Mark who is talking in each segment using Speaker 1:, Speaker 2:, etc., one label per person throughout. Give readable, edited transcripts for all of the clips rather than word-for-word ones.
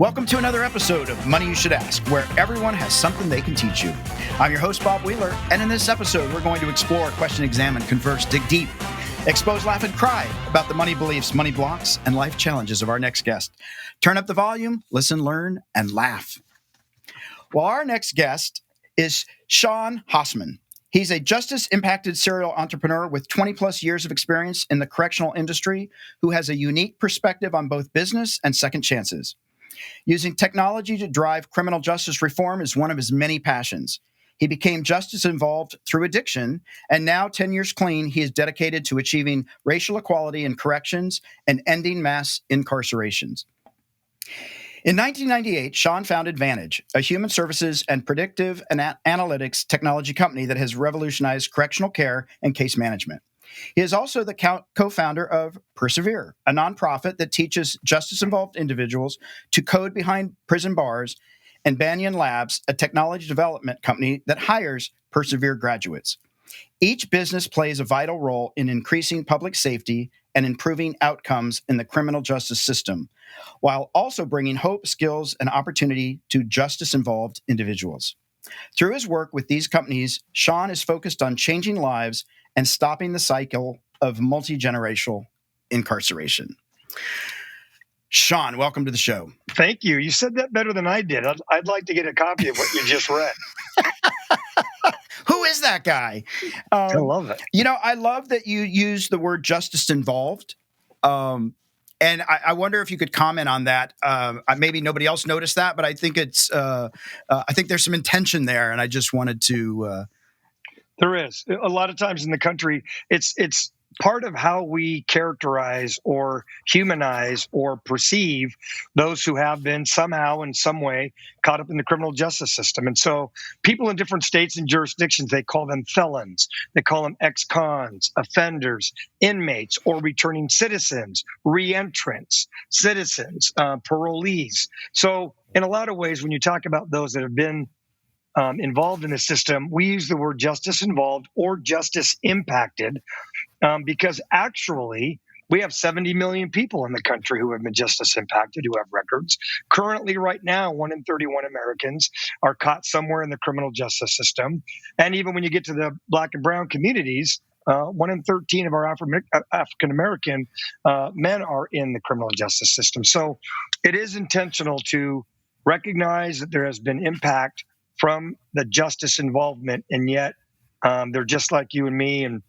Speaker 1: Welcome to another episode of Money You Should Ask, where everyone has something they can teach you. I'm your host, Bob Wheeler, and in this episode, we're going to explore, question, examine, converse, dig deep, expose, laugh, and cry about the money beliefs, money blocks, and life challenges of our next guest. Turn up the volume, listen, learn, and laugh. Well, our next guest is Sean Hosman. He's a justice-impacted serial entrepreneur with 20-plus years of experience in the correctional industry who has a unique perspective on both business and second chances. Using technology to drive criminal justice reform is one of his many passions. He became justice involved through addiction, and now 10 years clean, he is dedicated to achieving racial equality in corrections and ending mass incarcerations. In 1998, Sean founded Vantage, a human services and predictive analytics technology company that has revolutionized correctional care and case management. He is also the co-founder of Persevere, a nonprofit that teaches justice-involved individuals to code behind prison bars, and Banyan Labs, a technology development company that hires Persevere graduates. Each business plays a vital role in increasing public safety and improving outcomes in the criminal justice system, while also bringing hope, skills, and opportunity to justice-involved individuals. Through his work with these companies, Sean is focused on changing lives and stopping the cycle of multi-generational incarceration. Sean, welcome to the show.
Speaker 2: Thank you. You said that better than I did. I'd like to get a copy of what you just read.
Speaker 1: Who is that guy?
Speaker 2: I love it.
Speaker 1: You know, I love that you use the word justice involved. And I wonder if you could comment on that. Maybe nobody else noticed that, but I think I think there's some intention there, and I just wanted to.
Speaker 2: There is. A lot of times in the country, it's part of how we characterize or humanize or perceive those who have been somehow in some way caught up in the criminal justice system. And so people in different states and jurisdictions, they call them felons, they call them ex-cons, offenders, inmates, or returning citizens, reentrants, citizens, parolees. So in a lot of ways, when you talk about those that have been involved in the system, we use the word justice involved or justice impacted because actually we have 70 million people in the country who have been justice impacted, who have records. Currently, right now, 1 in 31 Americans are caught somewhere in the criminal justice system. And even when you get to the Black and brown communities, 1 in 13 of our African-American men are in the criminal justice system. So it is intentional to recognize that there has been impact from the justice involvement, and yet they're just like you and me, and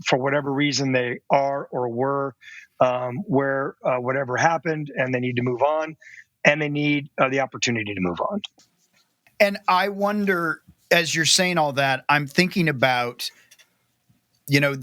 Speaker 2: for whatever reason they are or were where whatever happened, and they need to move on, and they need the opportunity to move on.
Speaker 1: And I wonder, as you're saying all that, I'm thinking about, you know,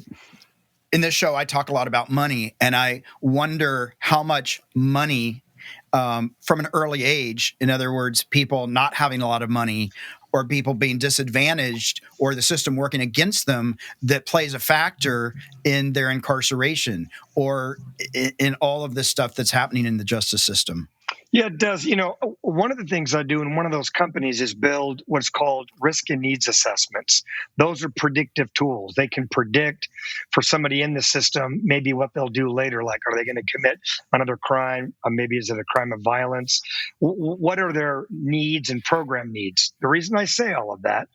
Speaker 1: in this show I talk a lot about money, and I wonder how much money from an early age, in other words, people not having a lot of money or people being disadvantaged or the system working against them, that plays a factor in their incarceration or in all of this stuff that's happening in the justice system.
Speaker 2: Yeah, it does. You know, one of the things I do in one of those companies is build what's called risk and needs assessments. Those are predictive tools. They can predict for somebody in the system maybe what they'll do later. Like, are they going to commit another crime? Maybe is it a crime of violence? What are their needs and program needs? The reason I say all of that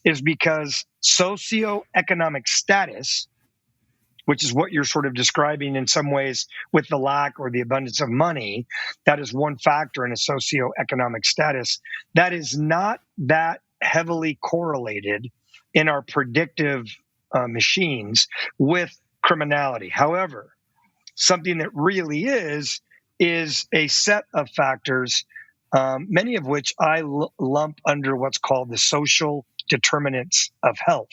Speaker 2: is because socioeconomic status, which is what you're sort of describing in some ways with the lack or the abundance of money, that is one factor in a socioeconomic status. That is not that heavily correlated in our predictive machines with criminality. However, something that really is a set of factors, many of which I lump under what's called the social determinants of health.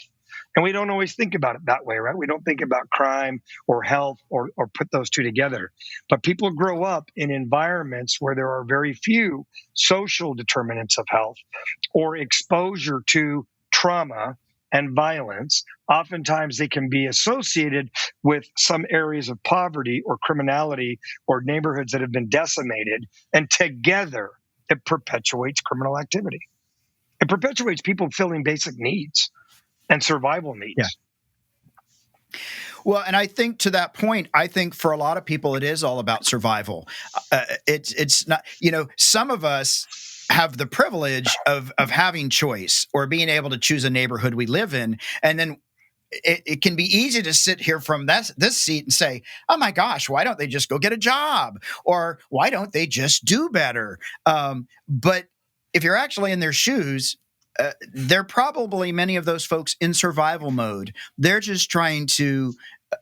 Speaker 2: And we don't always think about it that way, right? We don't think about crime or health or put those two together. But people grow up in environments where there are very few social determinants of health or exposure to trauma and violence. Oftentimes they can be associated with some areas of poverty or criminality or neighborhoods that have been decimated. And together it perpetuates criminal activity. It perpetuates people filling basic needs and survival needs.
Speaker 1: Yeah. Well, and I think to that point, I think for a lot of people, it is all about survival. It's not, some of us have the privilege of having choice or being able to choose a neighborhood we live in. And then it can be easy to sit here from this seat and say, oh my gosh, why don't they just go get a job? Or why don't they just do better? But if you're actually in their shoes, they're probably many of those folks in survival mode. They're just trying to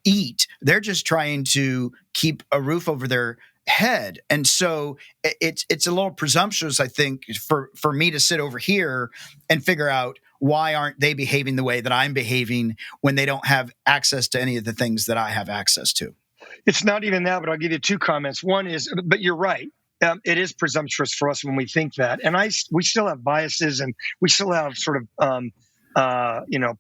Speaker 1: eat. They're just trying to keep a roof over their head. And so it's a little presumptuous, I think, for me to sit over here and figure out why aren't they behaving the way that I'm behaving when they don't have access to any of the things that I have access to.
Speaker 2: It's not even that, but I'll give you two comments. One is, but you're right. It is presumptuous for us when we think that, and we still have biases, and we still have sort of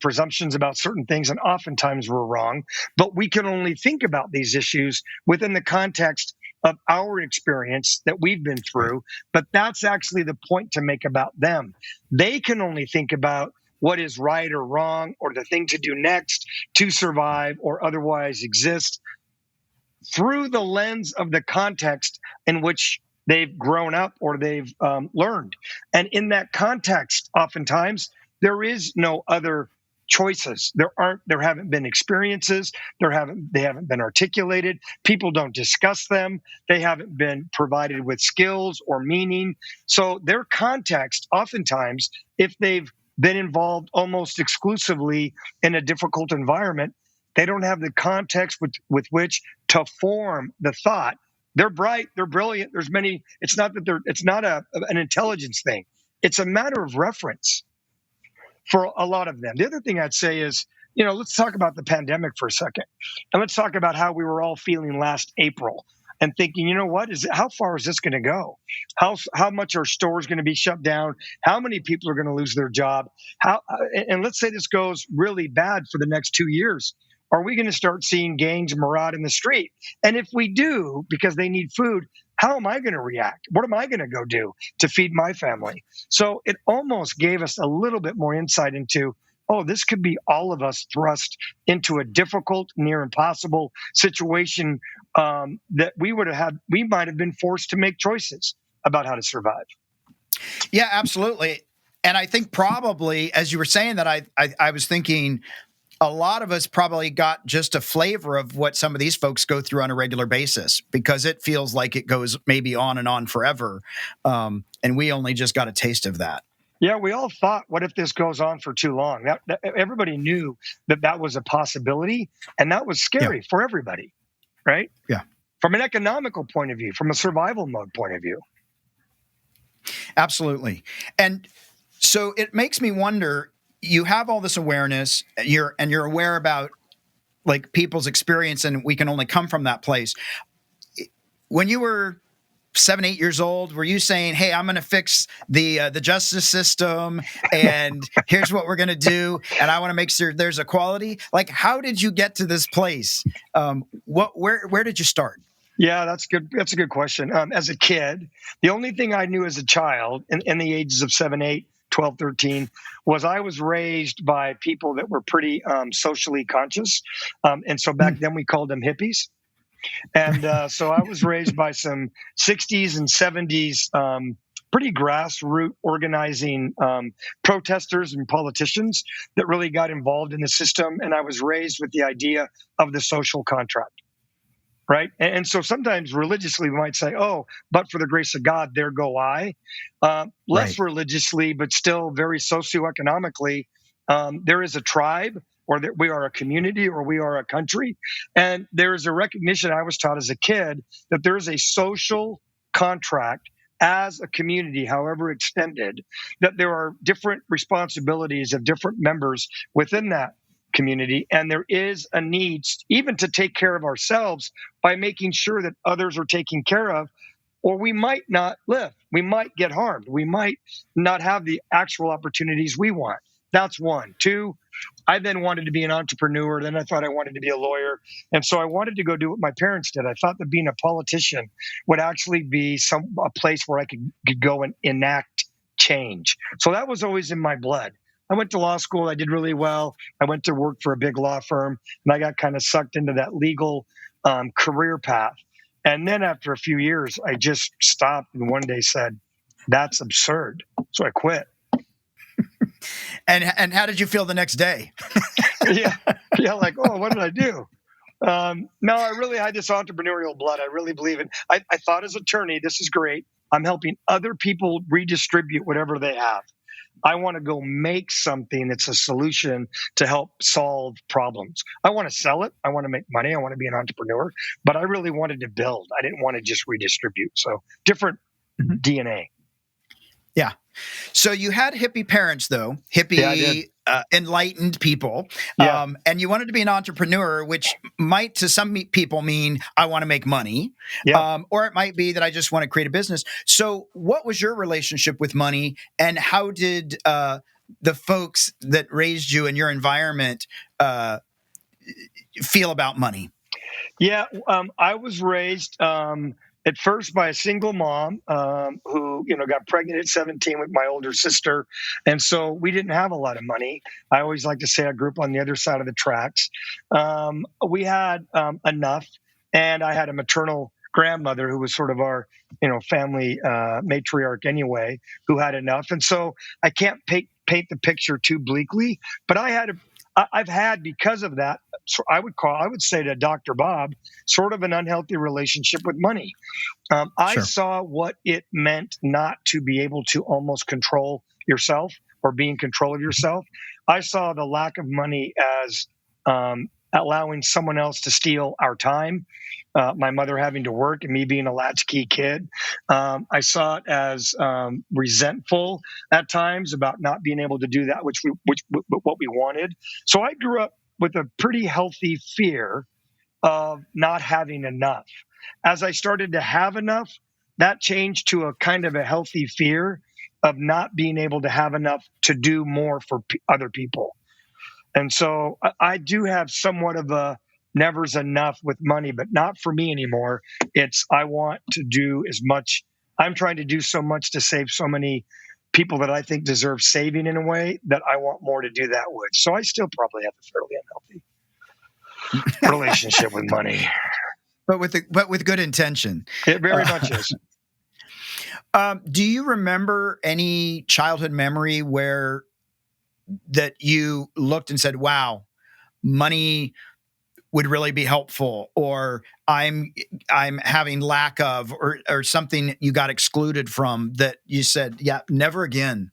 Speaker 2: presumptions about certain things, and oftentimes we're wrong. But we can only think about these issues within the context of our experience that we've been through. But that's actually the point to make about them. They can only think about what is right or wrong, or the thing to do next to survive or otherwise exist, through the lens of the context in which they've grown up or they've learned. And in that context, oftentimes, there is no other choices. There haven't been experiences. They haven't been articulated. People don't discuss them. They haven't been provided with skills or meaning. So their context, oftentimes, if they've been involved almost exclusively in a difficult environment, they don't have the context with which to form the thought. They're bright. They're brilliant. There's many. It's not an intelligence thing. It's a matter of reference for a lot of them. The other thing I'd say is, let's talk about the pandemic for a second. And let's talk about how we were all feeling last April and thinking, how far is this going to go? How much are stores going to be shut down? How many people are going to lose their job? And let's say this goes really bad for the next 2 years. Are we going to start seeing gangs maraud in the street? And if we do, because they need food, how am I going to react? What am I going to go do to feed my family? So it almost gave us a little bit more insight into, this could be all of us thrust into a difficult, near impossible situation that we might have been forced to make choices about how to survive.
Speaker 1: Yeah, absolutely. And I think probably, as you were saying that, I was thinking, a lot of us probably got just a flavor of what some of these folks go through on a regular basis, because it feels like it goes maybe on and on forever. And we only just got a taste of that.
Speaker 2: Yeah, we all thought, what if this goes on for too long? Everybody knew that was a possibility, and that was scary for everybody, right?
Speaker 1: Yeah.
Speaker 2: From an economical point of view, from a survival mode point of view.
Speaker 1: Absolutely. And so it makes me wonder, you have all this awareness, you're aware about like people's experience, and we can only come from that place. When you were 7, 8 years old, were you saying, hey, I'm going to fix the justice system, and here's what we're going to do, and I want to make sure there's equality? Like, how did you get to this place? Where did you start?
Speaker 2: Yeah, that's good. That's a good question. As a kid, the only thing I knew as a child in the ages of 7, 8, 12, 13, was I was raised by people that were pretty socially conscious. And so back then we called them hippies. And so I was raised by some 60s and 70s pretty grassroots organizing protesters and politicians that really got involved in the system. And I was raised with the idea of the social contract. Right. And so sometimes religiously we might say, but for the grace of God, there go I. Less religiously, but still very socioeconomically, there is a tribe, or that we are a community, or we are a country. And there is a recognition, I was taught as a kid, that there is a social contract as a community, however extended, that there are different responsibilities of different members within that community, and there is a need even to take care of ourselves by making sure that others are taken care of, or we might not live. We might get harmed. We might not have the actual opportunities we want. That's one. Two, I then wanted to be an entrepreneur. Then I thought I wanted to be a lawyer. And so I wanted to go do what my parents did. I thought that being a politician would actually be a place where I could go and enact change. So that was always in my blood. I went to law school. I did really well. I went to work for a big law firm, and I got kind of sucked into that legal career path. And then after a few years, I just stopped and one day said, "That's absurd." So I quit.
Speaker 1: And how did you feel the next day?
Speaker 2: yeah, like, oh, what did I do? No, I really had this entrepreneurial blood. I really believe it. I thought as attorney, this is great. I'm helping other people redistribute whatever they have. I want to go make something that's a solution to help solve problems. I want to sell it. I want to make money. I want to be an entrepreneur, but I really wanted to build. I didn't want to just redistribute. So different DNA.
Speaker 1: Yeah. So you had hippie parents, though, enlightened people, and you wanted to be an entrepreneur, which might to some people mean I want to make money, or it might be that I just want to create a business. So what was your relationship with money, and how did the folks that raised you in your environment feel about money?
Speaker 2: Yeah, I was raised at first by a single mom who, got pregnant at 17 with my older sister. And so we didn't have a lot of money. I always like to say I grew up on the other side of the tracks. We had enough. And I had a maternal grandmother who was sort of our, family matriarch anyway, who had enough. And so I can't paint the picture too bleakly, but I've had, because of that, so I would say to Dr. Bob, sort of an unhealthy relationship with money. I saw what it meant not to be able to almost control yourself or be in control of yourself. I saw the lack of money as allowing someone else to steal our time. My mother having to work and me being a latchkey kid. I saw it as resentful at times about not being able to do that, what we wanted. So I grew up with a pretty healthy fear of not having enough. As I started to have enough, that changed to a kind of a healthy fear of not being able to have enough to do more for other people. And so I do have somewhat of a never's enough with money, but not for me anymore. It's I want to do as much. I'm trying to do so much to save so many people that I think deserve saving in a way that I want more to do that with. So I still probably have a fairly unhealthy relationship with money.
Speaker 1: But with good intention.
Speaker 2: It very much is.
Speaker 1: Do you remember any childhood memory where that you looked and said, wow, money would really be helpful, or I'm having lack of, or something you got excluded from that you said, yeah, never again?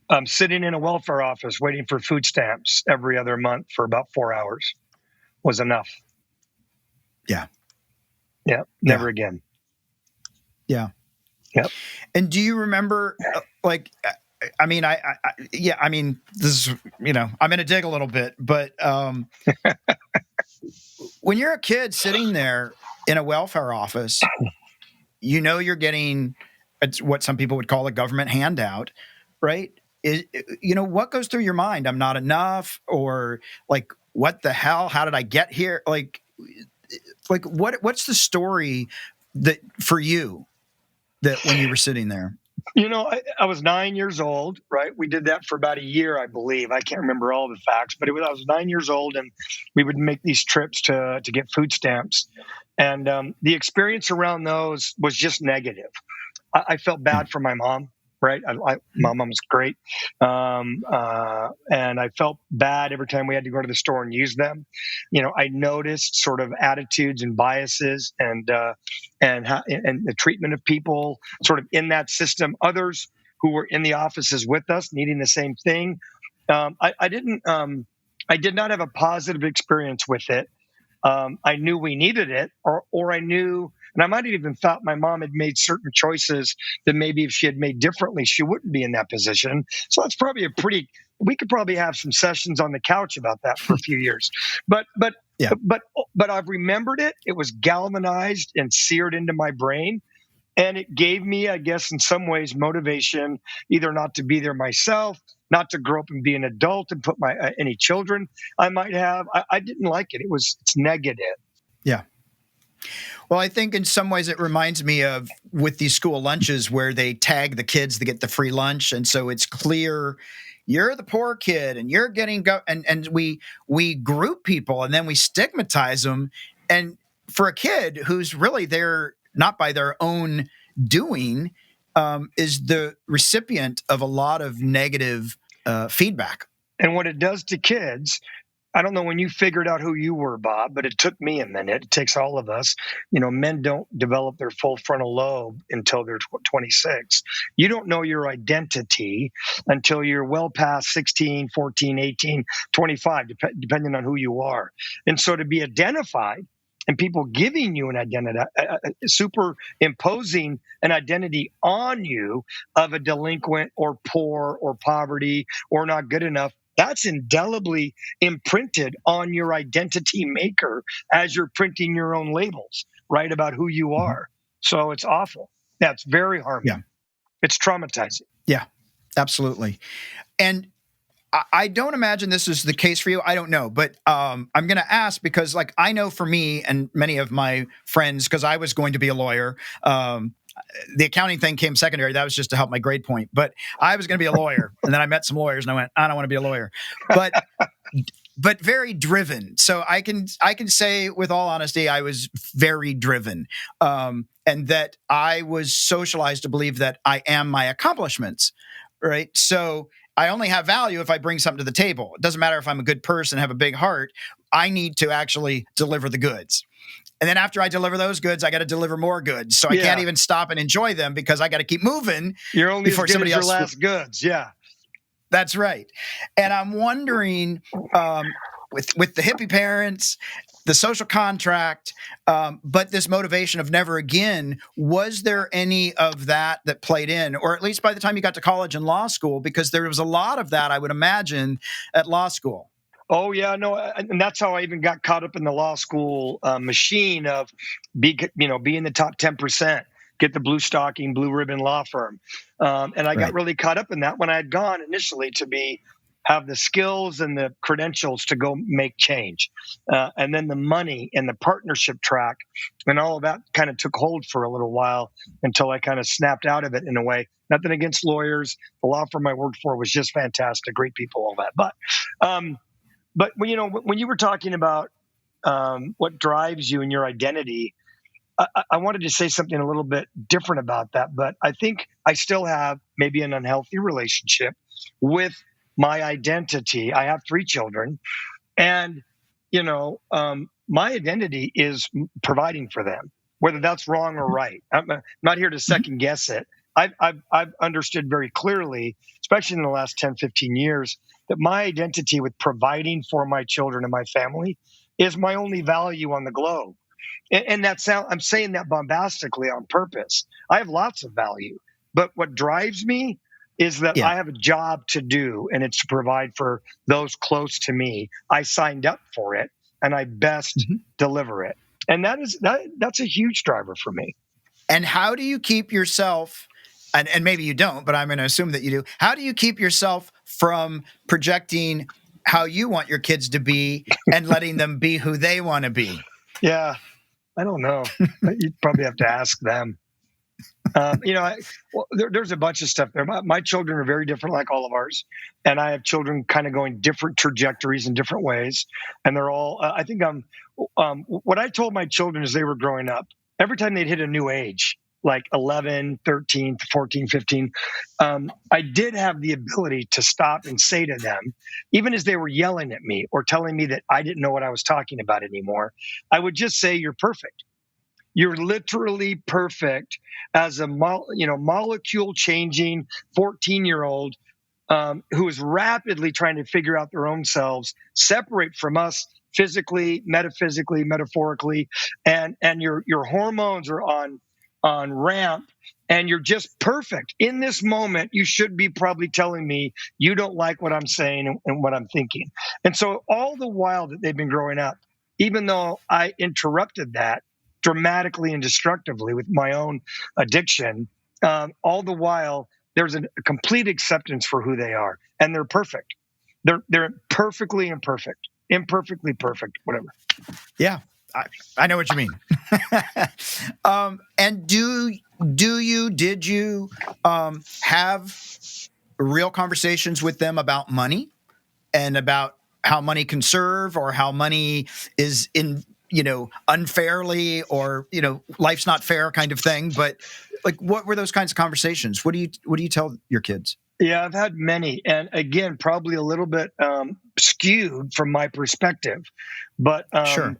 Speaker 2: I'm sitting in a welfare office waiting for food stamps every other month for about 4 hours was enough.
Speaker 1: Yeah.
Speaker 2: Yeah. Never again.
Speaker 1: Yeah.
Speaker 2: Yep.
Speaker 1: And do you remember, I mean, this is, I'm going to dig a little bit, but when you're a kid sitting there in a welfare office, you're getting what some people would call a government handout, right? What goes through your mind? I'm not enough, or like, what the hell? How did I get here? Like what's the story that for you that when you were sitting there?
Speaker 2: I was 9 years old, right? We did that for about a year, I believe. I can't remember all the facts, but I was 9 years old, and we would make these trips to get food stamps. And the experience around those was just negative. I felt bad for my mom, right? My mom was great. And I felt bad every time we had to go to the store and use them. I noticed sort of attitudes and biases and the treatment of people sort of in that system. Others who were in the offices with us needing the same thing. I did not have a positive experience with it. I knew we needed it, or I knew, and I might have even thought my mom had made certain choices that maybe if she had made differently, she wouldn't be in that position. So that's probably we could probably have some sessions on the couch about that for a few years. But I've remembered it. It was galvanized and seared into my brain. And it gave me, I guess, in some ways, motivation, either not to be there myself, not to grow up and be an adult and put any children I might have. I didn't like it. It's negative.
Speaker 1: Yeah. Well, I think in some ways it reminds me of with these school lunches where they tag the kids to get the free lunch. And so it's clear you're the poor kid and you're getting and we group people and then we stigmatize them. And for a kid who's really there not by their own doing, is the recipient of a lot of negative feedback.
Speaker 2: And what it does to kids, I don't know when you figured out who you were, Bob, but it took me a minute. It takes all of us. Men don't develop their full frontal lobe until they're 26. You don't know your identity until you're well past 16, 14, 18, 25, depending on who you are. And so to be identified and people giving you an identity, superimposing an identity on you of a delinquent or poor or poverty or not good enough, that's indelibly imprinted on your identity maker as you're printing your own labels, right, about who you are. So it's awful. That's very harmful.
Speaker 1: Yeah.
Speaker 2: It's traumatizing.
Speaker 1: Yeah, absolutely. And I don't imagine this is the case for you. I don't know, but I'm going to ask because, like, I know for me and many of my friends, because I was going to be a lawyer. The accounting thing came secondary. That was just to help my grade point. But I was going to be a lawyer, and then I met some lawyers, and I went, I don't want to be a lawyer. But very driven. So I can say with all honesty, I was very driven, and that I was socialized to believe that I am my accomplishments, right? So I only have value if I bring something to the table. It doesn't matter if I'm a good person, have a big heart. I need to actually deliver the goods. And then after I deliver those goods, I got to deliver more goods. So I can't even stop and enjoy them because I got to keep moving.
Speaker 2: You're only before as good somebody as your last goods. Yeah.
Speaker 1: That's right. And I'm wondering, with the hippie parents, the social contract, but this motivation of never again, was there any of that played in, or at least by the time you got to college and law school? Because there was a lot of that, I would imagine, at law school.
Speaker 2: Oh, yeah, no, and that's how I even got caught up in the law school machine of be in the top 10%, get the blue stocking, blue ribbon law firm. And I got really caught up in that when I had gone initially to have the skills and the credentials to go make change. And then the money and the partnership track and all of that kind of took hold for a little while until I kind of snapped out of it in a way. Nothing against lawyers. The law firm I worked for was just fantastic, great people, all that. But when you were talking about what drives you and your identity, I wanted to say something a little bit different about that. But I think I still have maybe an unhealthy relationship with my identity. I have 3 children, and my identity is providing for them, whether that's wrong or right. I'm not here to second guess it. I've understood very clearly, especially in the last 10, 15 years, that my identity with providing for my children and my family is my only value on the globe. And I'm saying that bombastically on purpose. I have lots of value, but what drives me is that I have a job to do, and it's to provide for those close to me. I signed up for it, and I best deliver it. And that's a huge driver for me.
Speaker 1: And how do you keep yourself, and maybe you don't, but I'm going to assume that you do, how do you keep yourself from projecting how you want your kids to be and letting them be who they want to be?
Speaker 2: Yeah, I don't know. You'd probably have to ask them. There's a bunch of stuff there. My children are very different, like all of ours, and I have children kind of going different trajectories in different ways, and they're all. I think what I told my children as they were growing up, every time they'd hit a new age, like 11, 13, 14, 15, I did have the ability to stop and say to them, even as they were yelling at me or telling me that I didn't know what I was talking about anymore, I would just say, "You're perfect. You're literally perfect," as a molecule changing 14-year-old who is rapidly trying to figure out their own selves, separate from us physically, metaphysically, metaphorically, and your hormones are on ramp, and you're just perfect. In this moment, you should be probably telling me you don't like what I'm saying and what I'm thinking. And so all the while that they've been growing up, even though I interrupted that dramatically and destructively with my own addiction, all the while there's a complete acceptance for who they are, and they're perfect. They're perfectly imperfect, imperfectly perfect, whatever.
Speaker 1: Yeah, I know what you mean. And did you have real conversations with them about money and about how money can serve, or how money is unfairly, or, life's not fair kind of thing. But like, what were those kinds of conversations? What do you tell your kids?
Speaker 2: Yeah, I've had many. And again, probably a little bit skewed from my perspective, but
Speaker 1: Sure.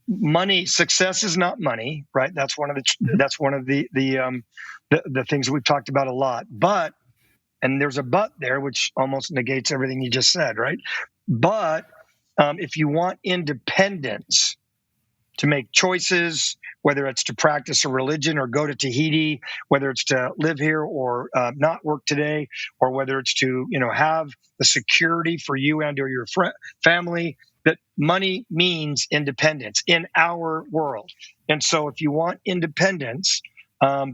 Speaker 2: Money, success is not money, right? That's one of the things we've talked about a lot. But, and there's a but there, which almost negates everything you just said, right? But if you want independence to make choices, whether it's to practice a religion or go to Tahiti, whether it's to live here or not work today, or whether it's to have the security for you and or your family, that money means independence in our world. And so if you want independence,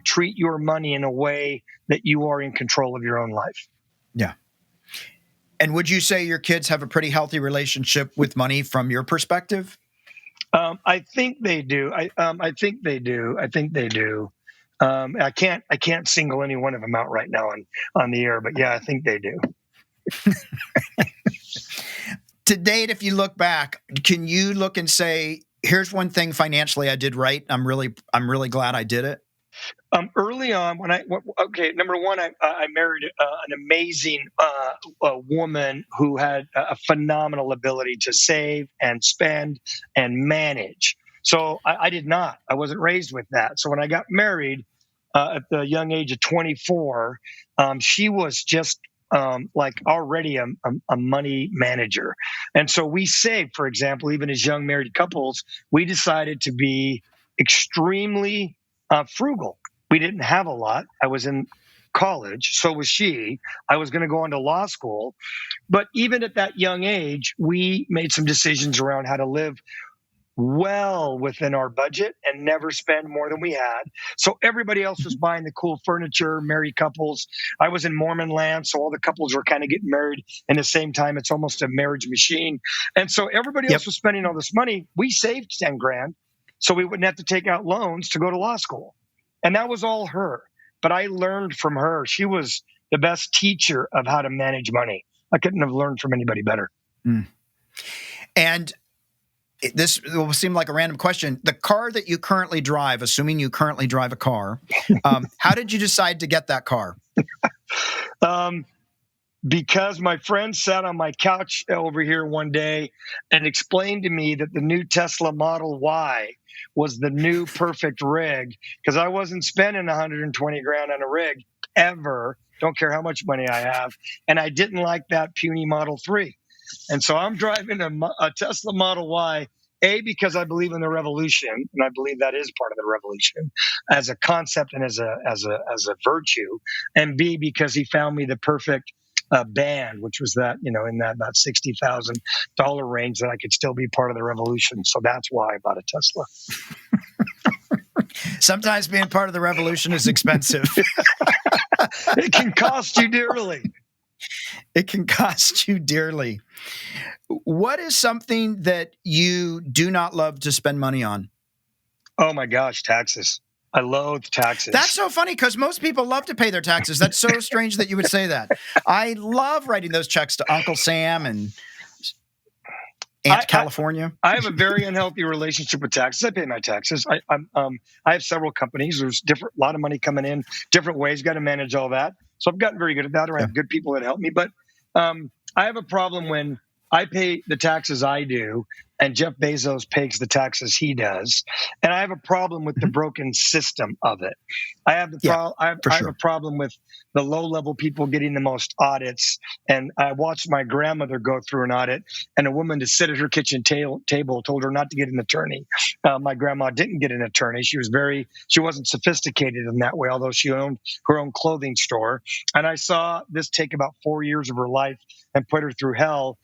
Speaker 2: treat your money in a way that you are in control of your own life.
Speaker 1: Yeah. And would you say your kids have a pretty healthy relationship with money from your perspective?
Speaker 2: I think they do. I think they do. I can't single any one of them out right now on the air, but yeah, I think they do.
Speaker 1: To date, if you look back, can you look and say, here's one thing financially I did right. I'm really glad I did it.
Speaker 2: Early on, number one, I married an amazing woman who had a phenomenal ability to save and spend and manage. So I did not. I wasn't raised with that. So when I got married at the young age of 24, she was just like already a money manager. And so we saved, for example, even as young married couples, we decided to be extremely frugal. We didn't have a lot. I was in college. So was she. I was going to go into law school. But even at that young age, we made some decisions around how to live well within our budget and never spend more than we had. So everybody else was buying the cool furniture, married couples. I was in Mormon land, so all the couples were kind of getting married in the same time. It's almost a marriage machine. And so everybody else was spending all this money. We saved 10 grand so we wouldn't have to take out loans to go to law school. And that was all her. But I learned from her. She was the best teacher of how to manage money. I couldn't have learned from anybody better.
Speaker 1: Mm. And this will seem like a random question. The car that you currently drive, assuming you currently drive a car, how did you decide to get that car?
Speaker 2: Because my friend sat on my couch over here one day and explained to me that the new Tesla Model Y was the new perfect rig, because I wasn't spending 120 grand on a rig ever. Don't care how much money I have. And I didn't like that puny Model 3. And so I'm driving a Tesla Model Y, A, because I believe in the revolution, and I believe that is part of the revolution as a concept and as a virtue, and B, because he found me the perfect band, which was that, in that about $60,000 range, that I could still be part of the revolution. So that's why I bought a Tesla.
Speaker 1: Sometimes being part of the revolution is expensive.
Speaker 2: It can cost you dearly.
Speaker 1: It can cost you dearly. What is something that you do not love to spend money on?
Speaker 2: Oh my gosh, taxes. I loathe taxes.
Speaker 1: That's so funny, because most people love to pay their taxes. That's so strange that you would say that. I love writing those checks to Uncle Sam and Aunt California.
Speaker 2: I have a very unhealthy relationship with taxes. I pay my taxes. I have several companies. There's a lot of money coming in, different ways. Got to manage all that. So I've gotten very good at that, or I have good people that help me. But I have a problem when I pay the taxes I do, and Jeff Bezos pays the taxes he does. And I have a problem with the broken system of it. I have a problem with the low-level people getting the most audits. And I watched my grandmother go through an audit, and a woman to sit at her kitchen table told her not to get an attorney. My grandma didn't get an attorney. She wasn't sophisticated in that way, although she owned her own clothing store. And I saw this take about 4 years of her life and put her through hell.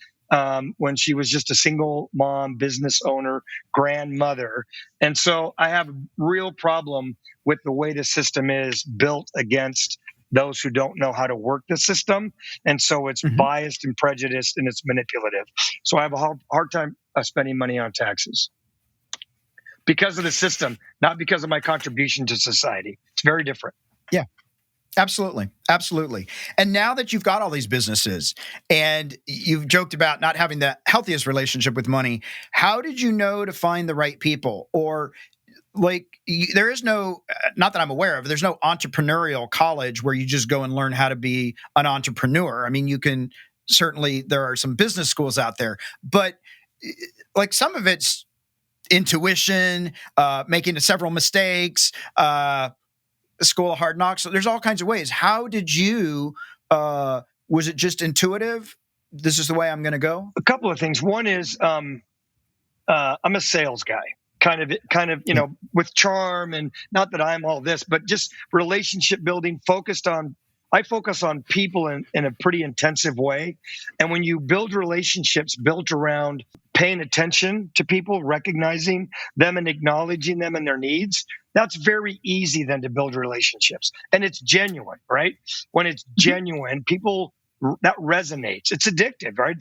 Speaker 2: When she was just a single mom, business owner, grandmother. And so I have a real problem with the way the system is built against those who don't know how to work the system. And so it's biased and prejudiced, and it's manipulative. So I have a hard time spending money on taxes because of the system, not because of my contribution to society. It's very different.
Speaker 1: Yeah. Absolutely. Absolutely. And now that you've got all these businesses and you've joked about not having the healthiest relationship with money, how did you know to find the right people? Or there is no, not that I'm aware of, there's no entrepreneurial college where you just go and learn how to be an entrepreneur. I mean, you can certainly, there are some business schools out there, but like some of it's intuition, making several mistakes, School of Hard Knocks. So there's all kinds of ways. How did you? Was it just intuitive? This is the way I'm going to go.
Speaker 2: A couple of things. One is I'm a sales guy, kind of, with charm, and not that I'm all this, but just relationship building. I focus on people in a pretty intensive way. And when you build relationships built around paying attention to people, recognizing them and acknowledging them and their needs, that's very easy then to build relationships. And it's genuine, right? When it's genuine, people, that resonates. It's addictive, right?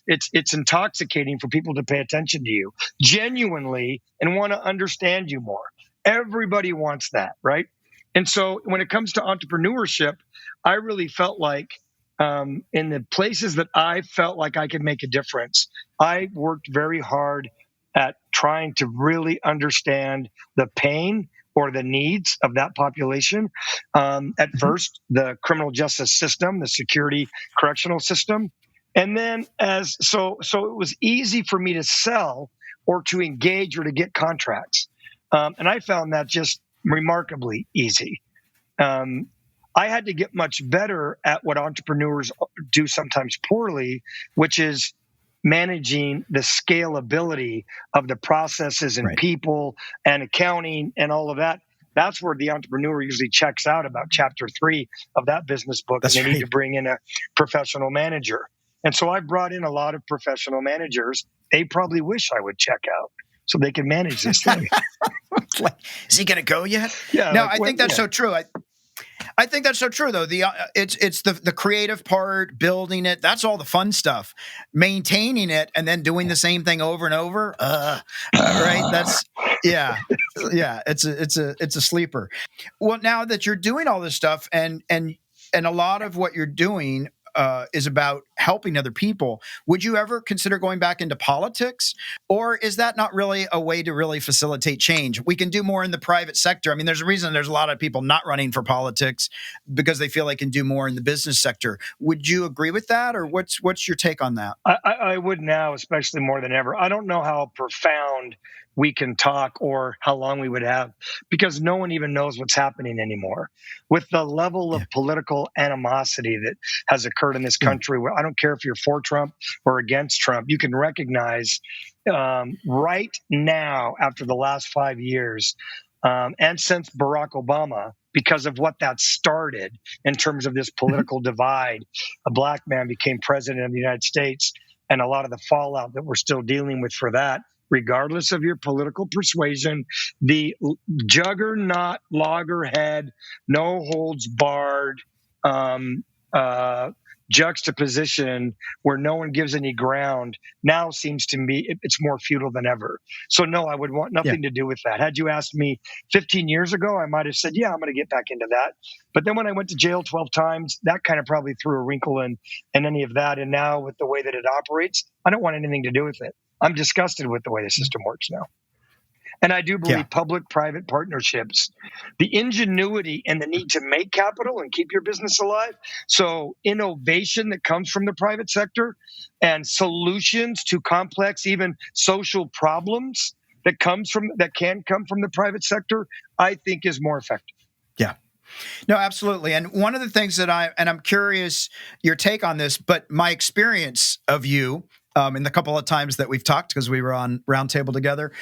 Speaker 2: It's intoxicating for people to pay attention to you genuinely and want to understand you more. Everybody wants that, right? And so when it comes to entrepreneurship, I really felt like in the places that I felt like I could make a difference, I worked very hard at trying to really understand the pain or the needs of that population. At first, the criminal justice system, the security correctional system. And then so it was easy for me to sell or to engage or to get contracts. And I found that just remarkably easy. I had to get much better at what entrepreneurs do sometimes poorly, which is managing the scalability of the processes and people and accounting and all of that. That's where the entrepreneur usually checks out about chapter 3 of that business book. That's and they need to bring in a professional manager. And so I brought in a lot of professional managers. They probably wish I would check out so they can manage this thing.
Speaker 1: Is he going to go yet?
Speaker 2: Yeah.
Speaker 1: No, I think that's so true. I think that's so true, though. It's the creative part, building it. That's all the fun stuff. Maintaining it and then doing the same thing over and over. Right? That's yeah. It's a sleeper. Well, now that you're doing all this stuff, and a lot of what you're doing is about helping other people, would you ever consider going back into politics? Or is that not really a way to really facilitate change? We can do more in the private sector. I mean, there's a reason there's a lot of people not running for politics because they feel they can do more in the business sector. Would you agree with that? Or what's your take on that?
Speaker 2: I would now, especially more than ever. I don't know how profound we can talk or how long we would have, because no one even knows what's happening anymore. With the level of political animosity that has occurred in this country, where I don't care if you're for Trump or against Trump, you can recognize right now, after the last 5 years, and since Barack Obama, because of what that started in terms of this political divide, a black man became president of the United States, and a lot of the fallout that we're still dealing with for that, regardless of your political persuasion, the juggernaut, loggerhead, no holds barred juxtaposition where no one gives any ground now seems to me it's more futile than ever. So no, I would want nothing to do with that. Had you asked me 15 years ago, I might have said, yeah, I'm going to get back into that. But then when I went to jail 12 times, that kind of probably threw a wrinkle in any of that. And now with the way that it operates, I don't want anything to do with it. I'm disgusted with the way the system works now. And I do believe public-private partnerships, the ingenuity and the need to make capital and keep your business alive. So innovation that comes from the private sector and solutions to complex, even social problems that can come from the private sector, I think is more effective.
Speaker 1: Yeah. No, absolutely. And one of the things that I'm curious your take on this, but my experience of you in the couple of times that we've talked, because we were on Roundtable together,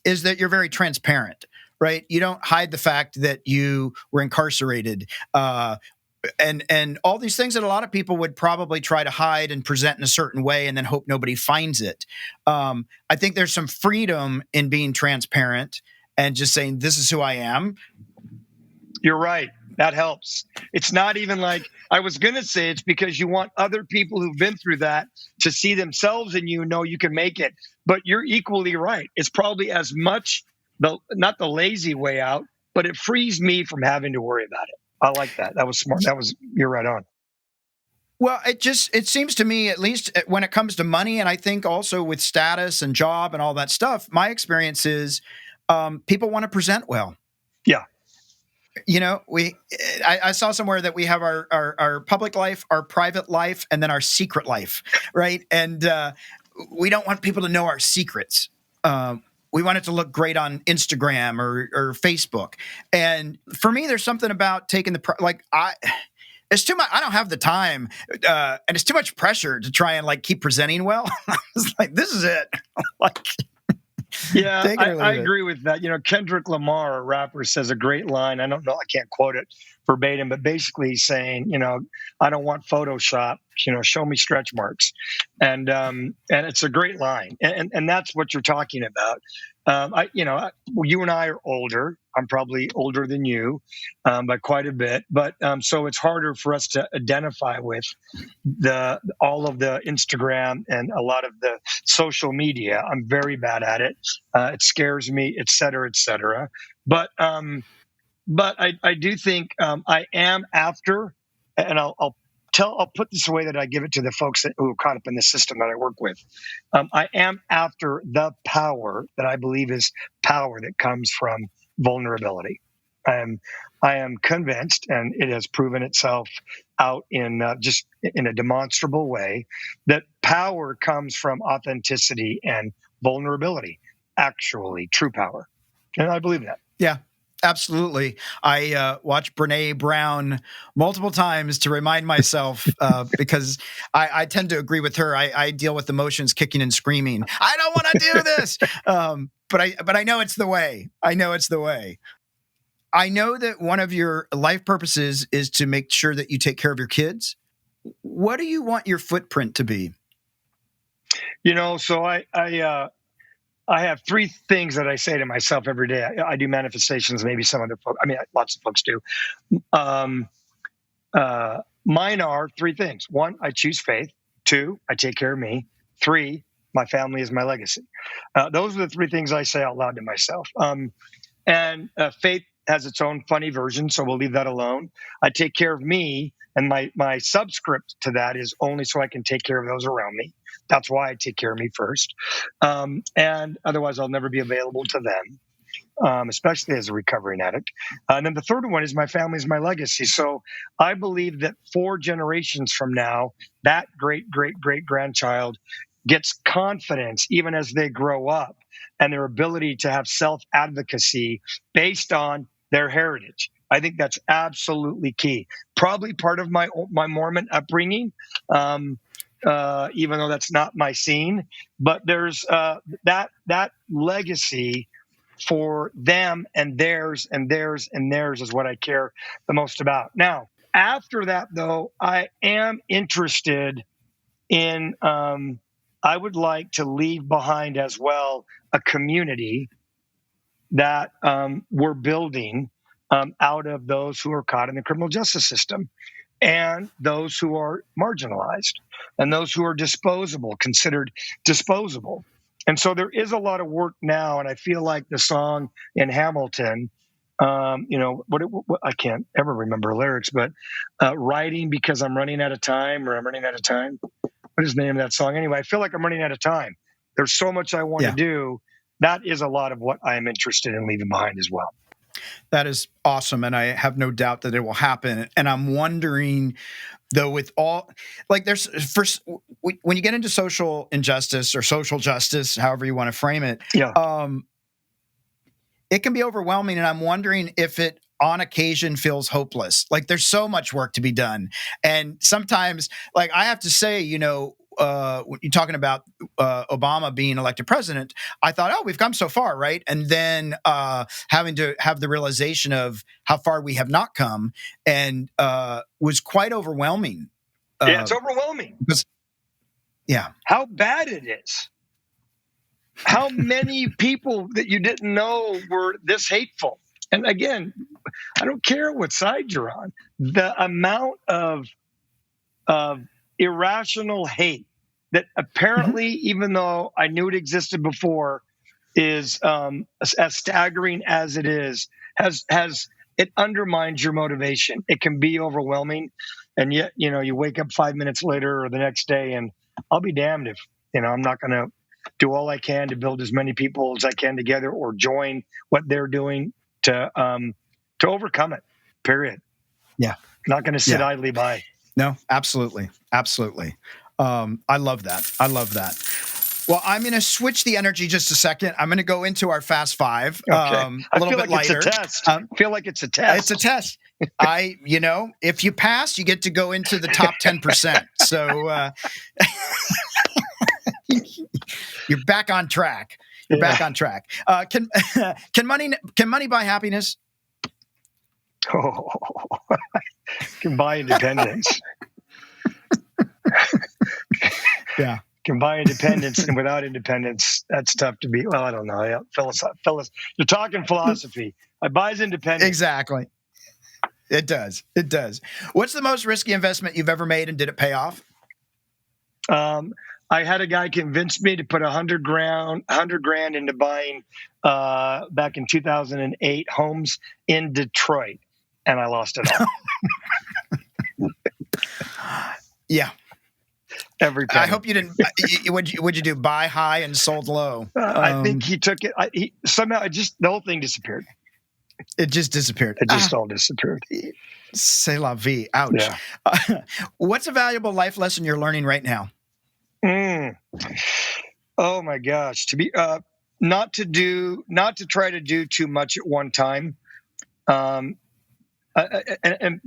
Speaker 1: is that you're very transparent, right? You don't hide the fact that you were incarcerated, and all these things that a lot of people would probably try to hide and present in a certain way and then hope nobody finds it. I think there's some freedom in being transparent and just saying, this is who I am.
Speaker 2: You're right. That helps. It's not even like I was going to say it's because you want other people who've been through that to see themselves in you, know you can make it. But you're equally right. It's probably as much not the lazy way out, but it frees me from having to worry about it. I like that. That was smart. You're right on.
Speaker 1: Well, it seems to me, at least when it comes to money, and I think also with status and job and all that stuff, my experience is people want to present well.
Speaker 2: Yeah.
Speaker 1: You know, I saw somewhere that we have our public life, our private life, and then our secret life, right? And we don't want people to know our secrets. We want it to look great on Instagram or Facebook. And for me, there's something about taking it's too much. I don't have the time, and it's too much pressure to try and like keep presenting well. It's like, this is it. Like,
Speaker 2: yeah, I agree with that. You know, Kendrick Lamar, a rapper, says a great line. I don't know, I can't quote it verbatim, but basically he's saying, you know, I don't want Photoshop. You know, show me stretch marks, and it's a great line, and that's what you're talking about. You and I are older. I'm probably older than you by quite a bit, but so it's harder for us to identify with all of the Instagram and a lot of the social media. I'm very bad at it. It scares me, et cetera, et cetera. But I do think I am after, and I'll put this away that I give it to the folks who are caught up in the system that I work with. I am after the power that I believe is power that comes from vulnerability. I am convinced, and it has proven itself out in just in a demonstrable way, that power comes from authenticity and vulnerability. Actually, true power, and I believe that.
Speaker 1: Yeah. Absolutely. I watched Brene Brown multiple times to remind myself because I tend to agree with her. I deal with emotions kicking and screaming. I don't want to do this, but I know it's the way. I know it's the way. I know that one of your life purposes is to make sure that you take care of your kids. What do you want your footprint to be?
Speaker 2: You know, so I have three things that I say to myself every day. I do manifestations. Maybe some other folks, lots of folks do. Mine are three things. One, I choose faith. Two, I take care of me. Three, my family is my legacy. Those are the three things I say out loud to myself. And faith has its own funny version, so we'll leave that alone. I take care of me, and my subscript to that is only so I can take care of those around me. That's why I take care of me first. And otherwise, I'll never be available to them, especially as a recovering addict. And then the third one is my family is my legacy. So I believe that 4 generations from now, that great-great-great-grandchild gets confidence even as they grow up, and their ability to have self-advocacy based on their heritage. I think that's absolutely key. Probably part of my Mormon upbringing, even though that's not my scene. But there's that legacy for them and theirs and theirs and theirs is what I care the most about. Now, after that, though, I am interested in. I would like to leave behind as well a community that we're building out of those who are caught in the criminal justice system, and those who are marginalized, and those who are considered disposable. And so there is a lot of work now, and I feel like the song in Hamilton, what I can't ever remember lyrics, but writing because I'm running out of time, or I'm running out of time. What is the name of that song? Anyway, I feel like I'm running out of time. There's so much I want to do. That is a lot of what I am interested in leaving behind as well.
Speaker 1: That is awesome. And I have no doubt that it will happen. And I'm wondering, though, with all, like, there's first, when you get into social injustice or social justice, however you want to frame it, it can be overwhelming. And I'm wondering if it on occasion feels hopeless. Like, there's so much work to be done. And sometimes, like, I have to say, when you're talking about Obama being elected president, I thought, oh, we've come so far, right? And then having to have the realization of how far we have not come, and was quite overwhelming.
Speaker 2: Yeah, it's overwhelming. How bad it is. How many people that you didn't know were this hateful. And again, I don't care what side you're on. The amount of irrational hate that apparently, even though I knew it existed before, is as staggering as it is, has it undermines your motivation. It can be overwhelming. And yet, you wake up 5 minutes later or the next day, and I'll be damned if, I'm not going to do all I can to build as many people as I can together or join what they're doing to overcome it, period.
Speaker 1: Yeah.
Speaker 2: Not going to sit idly by.
Speaker 1: No, absolutely. Absolutely. I love that. Well, I'm going to switch the energy just a second. I'm going to go into our Fast Five.
Speaker 2: Okay.
Speaker 1: A little bit lighter.
Speaker 2: It's a test. I feel like it's a test.
Speaker 1: It's a test. If you pass, you get to go into the top 10%. So you're back on track. Back on track. Can money buy happiness?
Speaker 2: Oh, can buy independence.
Speaker 1: Yeah.
Speaker 2: Can buy independence, and without independence, that's tough to beat. Well, I don't know. Yeah, you're talking philosophy. I buys independence.
Speaker 1: Exactly. It does. What's the most risky investment you've ever made, and did it pay off?
Speaker 2: I had a guy convince me to put $100,000 into buying back in 2008 homes in Detroit, and I lost it all.
Speaker 1: Yeah.
Speaker 2: Every time.
Speaker 1: I hope you didn't. Would you do buy high and sold low?
Speaker 2: I think he took it. Somehow the whole thing disappeared.
Speaker 1: It just disappeared.
Speaker 2: It just all disappeared.
Speaker 1: C'est la vie. Ouch.
Speaker 2: Yeah.
Speaker 1: What's a valuable life lesson you're learning right now?
Speaker 2: Oh my gosh. To be not to try to do too much at one time. And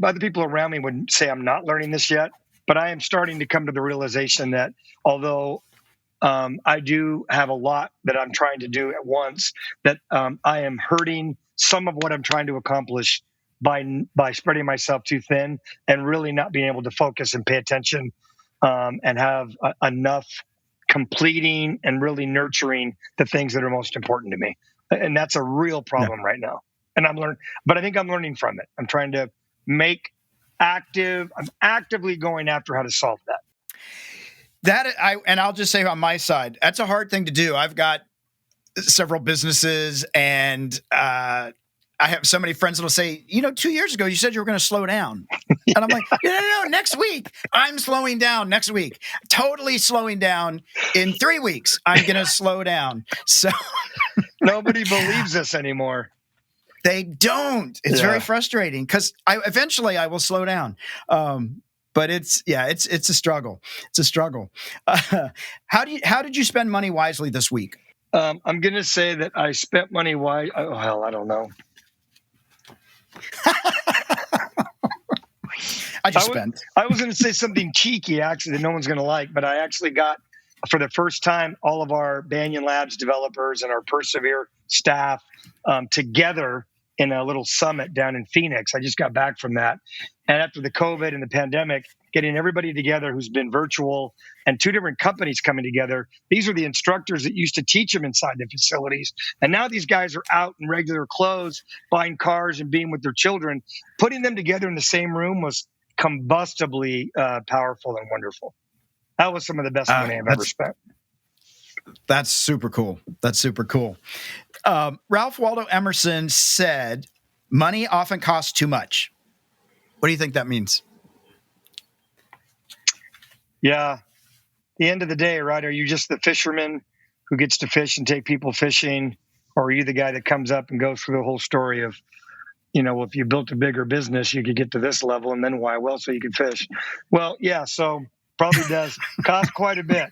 Speaker 2: other people around me would say I'm not learning this yet. But I am starting to come to the realization that although I do have a lot that I'm trying to do at once, that I am hurting some of what I'm trying to accomplish by spreading myself too thin and really not being able to focus and pay attention and have enough completing and really nurturing the things that are most important to me. And that's a real problem right now. And but I think I'm learning from it. I'm trying to I'm actively going after how to solve that.
Speaker 1: I'll just say on my side, that's a hard thing to do. I've got several businesses, and I have so many friends that'll say, 2 years ago you said you were going to slow down, and I'm like, no, next week I'm slowing down. Next week, totally slowing down. In 3 weeks, I'm going to slow down. So
Speaker 2: nobody believes this anymore.
Speaker 1: They don't. It's very frustrating because eventually I will slow down. But it's a struggle. It's a struggle. How did you spend money wisely this week?
Speaker 2: I'm going to say that I spent money wisely. Oh, hell, I don't know. I was going to say something cheeky, actually, that no one's going to like, but I actually got, for the first time, all of our Banyan Labs developers and our Persevere staff together in a little summit down in Phoenix. I just got back from that. And after the COVID and the pandemic, getting everybody together who's been virtual and 2 different companies coming together. These are the instructors that used to teach them inside the facilities. And now these guys are out in regular clothes, buying cars and being with their children. Putting them together in the same room was combustibly powerful and wonderful. That was some of the best money I've ever spent.
Speaker 1: That's super cool. Ralph Waldo Emerson said, money often costs too much. What do you think that means?
Speaker 2: Yeah. At the end of the day, right? Are you just the fisherman who gets to fish and take people fishing? Or are you the guy that comes up and goes through the whole story of, if you built a bigger business, you could get to this level, and then why? Well, so you could fish. Well, yeah, so probably does cost quite a bit.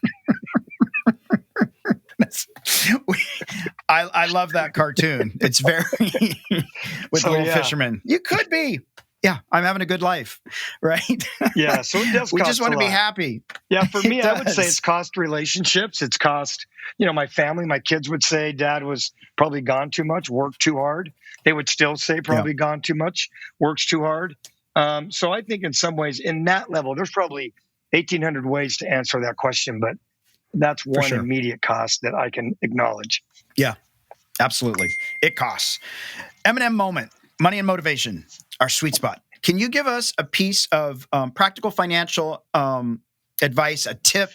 Speaker 1: I love that cartoon. It's very with the little fisherman. You could be. Yeah, I'm having a good life, right?
Speaker 2: Yeah, so it does.
Speaker 1: We just want to be happy.
Speaker 2: Yeah, for me, I would say it's cost relationships. It's cost, my family, my kids would say Dad was probably gone too much, worked too hard. They would still say probably gone too much, works too hard. So I think in some ways, in that level, there's probably 1,800 ways to answer that question, but that's one immediate cost that I can acknowledge.
Speaker 1: Yeah, absolutely. It costs. M&M moment, money and motivation, our sweet spot. Can you give us a piece of practical financial advice, a tip,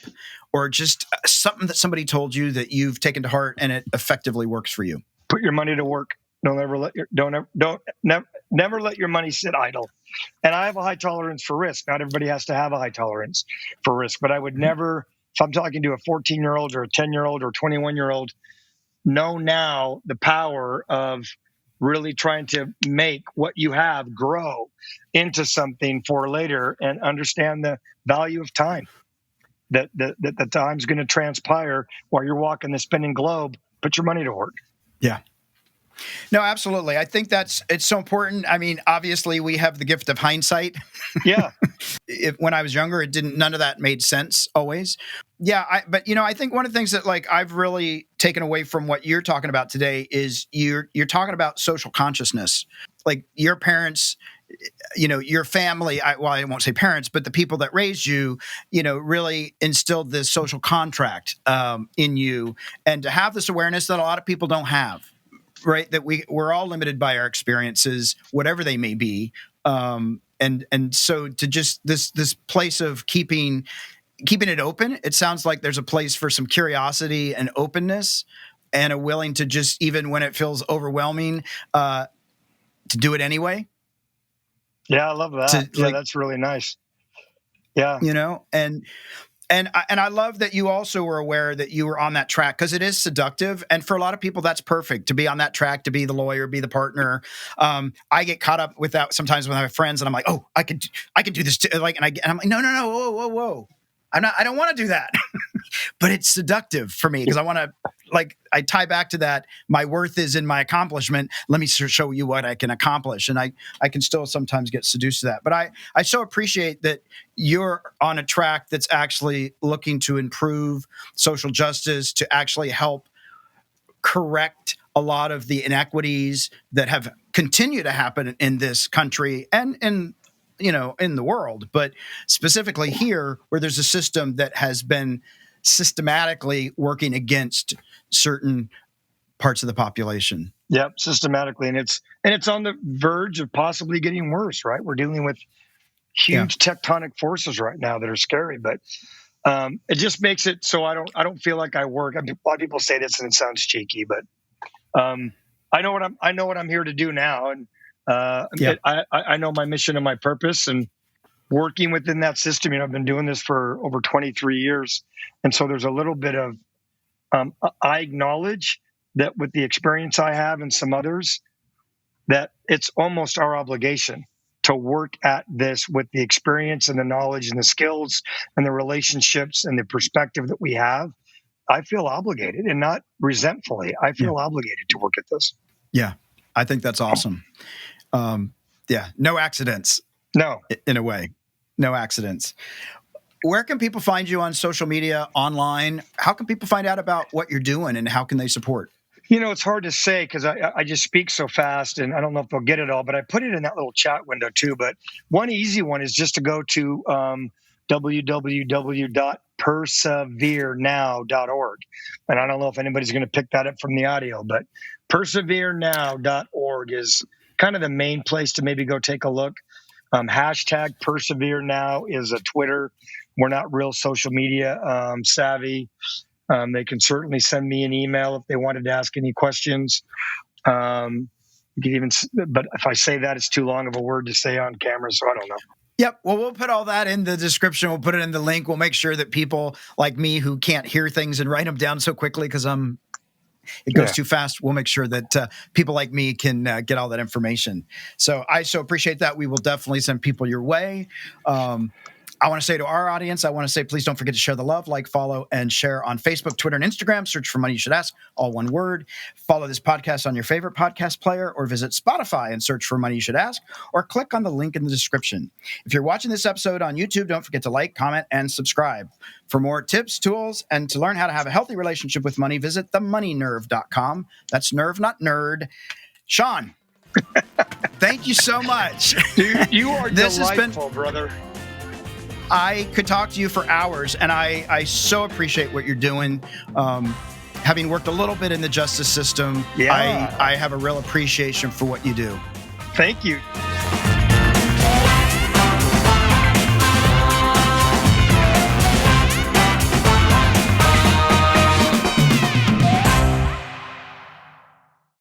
Speaker 1: or just something that somebody told you that you've taken to heart and it effectively works for you?
Speaker 2: Put your money to work. Don't Never let your money sit idle. And I have a high tolerance for risk. Not everybody has to have a high tolerance for risk, but I would never, if I'm talking to a 14-year-old or a 10-year-old or a 21-year-old, know now the power of really trying to make what you have grow into something for later, and understand the value of time. That the time's going to transpire while you're walking the spinning globe. Put your money to work.
Speaker 1: Yeah. No, absolutely. I think it's so important. I mean, obviously we have the gift of hindsight.
Speaker 2: Yeah.
Speaker 1: When I was younger, none of that made sense always. Yeah. But I think one of the things that like I've really taken away from what you're talking about today is you're talking about social consciousness. Like your parents, your family, I won't say parents, but the people that raised you, really instilled this social contract in you, and to have this awareness that a lot of people don't have. Right, that we're all limited by our experiences, whatever they may be, and so to just this place of keeping it open. It sounds like there's a place for some curiosity and openness, and a willing to just, even when it feels overwhelming, to do it anyway.
Speaker 2: Yeah, I love that. That's really nice. Yeah, And I love that you also were aware that you were on that track, because it is seductive. And for a lot of people, that's perfect to be on that track, to be the lawyer, be the partner. I get caught up with that sometimes with my friends, and I'm like, oh, I can do this too. And I'm like, no, whoa. I don't want to do that. But it's seductive for me, because I want to, I tie back to that. My worth is in my accomplishment. Let me show you what I can accomplish. And I can still sometimes get seduced to that. But I so appreciate that you're on a track that's actually looking to improve social justice, to actually help correct a lot of the inequities that have continued to happen in this country and in the world, but specifically here, where there's a system that has been systematically working against certain parts of the population. Yep, systematically, and it's on the verge of possibly getting worse. Right, we're dealing with huge tectonic forces right now that are scary, but it just makes it so I don't feel like I work. A lot of people say this and it sounds cheeky, but I know what I'm here to do now, and I know my mission and my purpose, and working within that system. I've been doing this for over 23 years. And so there's a little bit of, I acknowledge that with the experience I have and some others, that it's almost our obligation to work at this with the experience and the knowledge and the skills and the relationships and the perspective that we have. I feel obligated, and not resentfully. I feel obligated to work at this.
Speaker 1: Yeah, I think that's awesome. No accidents.
Speaker 2: No.
Speaker 1: In a way, no accidents. Where can people find you on social media, online? How can people find out about what you're doing, and how can they support?
Speaker 2: It's hard to say, because I just speak so fast, and I don't know if they'll get it all, but I put it in that little chat window too. But one easy one is just to go to www.perseverenow.org. And I don't know if anybody's going to pick that up from the audio, but perseverenow.org is kind of the main place to maybe go take a look. Hashtag Persevere Now is a Twitter. We're not real social media savvy. They can certainly send me an email if they wanted to ask any questions. But if I say that, it's too long of a word to say on camera, so I don't know.
Speaker 1: Yep. Well, we'll put all that in the description. We'll put it in the link. We'll make sure that people like me who can't hear things and write them down so quickly because it goes too fast. We'll make sure that people like me can get all that information. So I so appreciate that. We will definitely send people your way. I want to say to our audience, please don't forget to share the love, like, follow, and share on Facebook, Twitter, and Instagram. Search for Money You Should Ask, all one word. Follow this podcast on your favorite podcast player, or visit Spotify and search for Money You Should Ask, or click on the link in the description. If you're watching this episode on YouTube, don't forget to like, comment, and subscribe. For more tips, tools, and to learn how to have a healthy relationship with money, visit themoneynerve.com. That's nerve, not nerd. Sean, thank you so much.
Speaker 2: Dude, you are delightful, brother.
Speaker 1: I could talk to you for hours, and I so appreciate what you're doing. Having worked a little bit in the justice system, I have a real appreciation for what you do.
Speaker 2: Thank you.